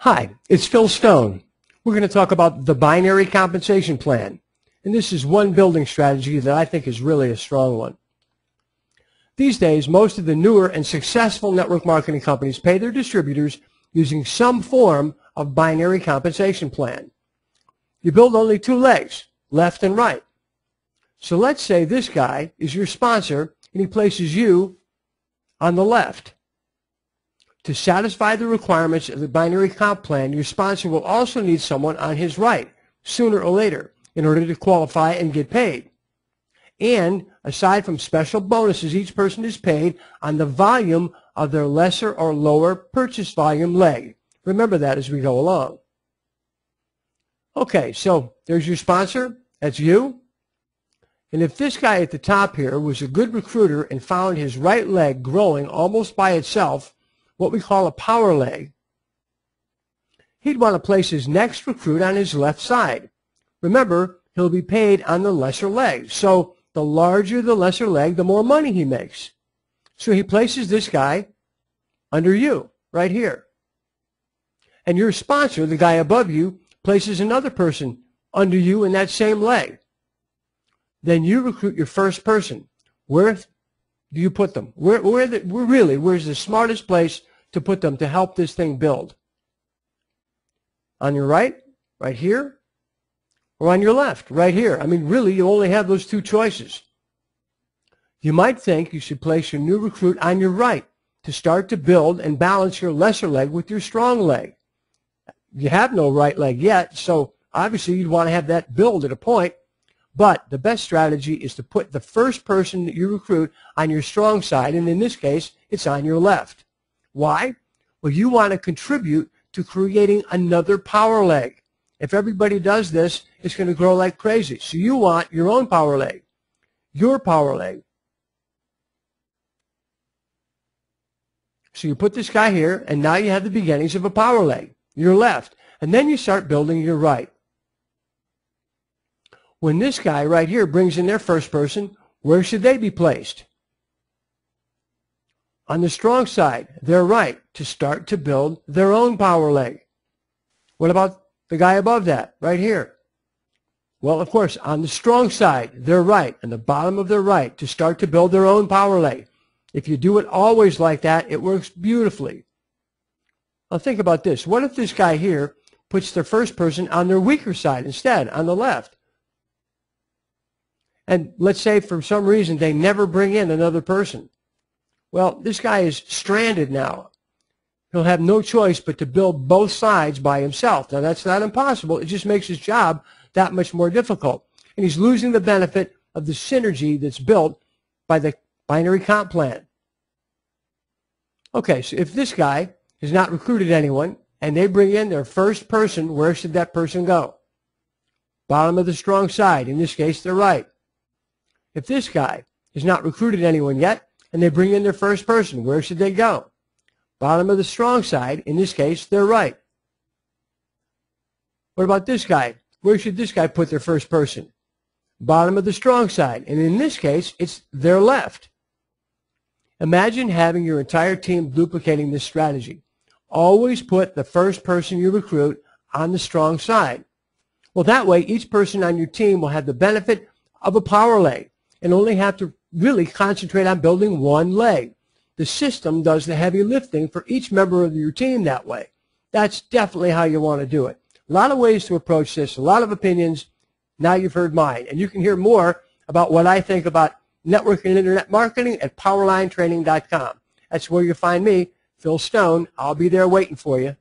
Hi, it's Phil Stone. We're going to talk about the binary compensation plan. And this is one building strategy that I think is really a strong one. These days, most of the newer and successful network marketing companies pay their distributors using some form of binary compensation plan. You build only two legs, left and right. So let's say this guy is your sponsor and he places you on the left. To satisfy the requirements of the binary comp plan, your sponsor will also need someone on his right, sooner or later, in order to qualify and get paid. And aside from special bonuses, each person is paid on the volume of their lesser or lower purchase volume leg. Remember that as we go along. Okay, so there's your sponsor. That's you. And if this guy at the top here was a good recruiter and found his right leg growing almost by itself, what we call a power leg, he'd want to place his next recruit on his left side. Remember, he'll be paid on the lesser leg. So the larger the lesser leg, the more money he makes. So he places this guy under you, right here. And your sponsor, the guy above you, places another person under you in that same leg. Then you recruit your first person. Where do you put them? Where's the smartest place to put them to help this thing build? On your right, right here, or on your left, right here? I mean, really, you only have those two choices. You might think you should place your new recruit on your right to start to build and balance your lesser leg with your strong leg. You have no right leg yet, so obviously you'd want to have that build at a point. But the best strategy is to put the first person that you recruit on your strong side, and in this case, it's on your left. Why? Well, you want to contribute to creating another power leg. If everybody does this, it's going to grow like crazy. So you want your own power leg, your power leg. So you put this guy here, and now you have the beginnings of a power leg, your left. And then you start building your right. When this guy right here brings in their first person, where should they be placed? On the strong side, their right, to start to build their own power leg. What about the guy above that, right here? Well, of course, on the strong side, their right, and the bottom of their right, to start to build their own power leg. If you do it always like that, it works beautifully. Now think about this. What if this guy here puts their first person on their weaker side instead, on the left? And let's say for some reason they never bring in another person. Well, this guy is stranded now. He'll have no choice but to build both sides by himself. Now, that's not impossible. It just makes his job that much more difficult. And he's losing the benefit of the synergy that's built by the binary comp plan. Okay, so if this guy has not recruited anyone and they bring in their first person, where should that person go? Bottom of the strong side, in this case, their right. If this guy has not recruited anyone yet and they bring in their first person, where should they go? Bottom of the strong side, in this case, their right. What about this guy? Where should this guy put their first person? Bottom of the strong side, and in this case, it's their left. Imagine having your entire team duplicating this strategy. Always put the first person you recruit on the strong side. Well, that way, each person on your team will have the benefit of a power leg and only have to really concentrate on building one leg. The system does the heavy lifting for each member of your team that way. That's definitely how you want to do it. A lot of ways to approach this, a lot of opinions. Now you've heard mine. And you can hear more about what I think about network and internet marketing at powerlinetraining.com. That's where you find me, Phil Stone. I'll be there waiting for you.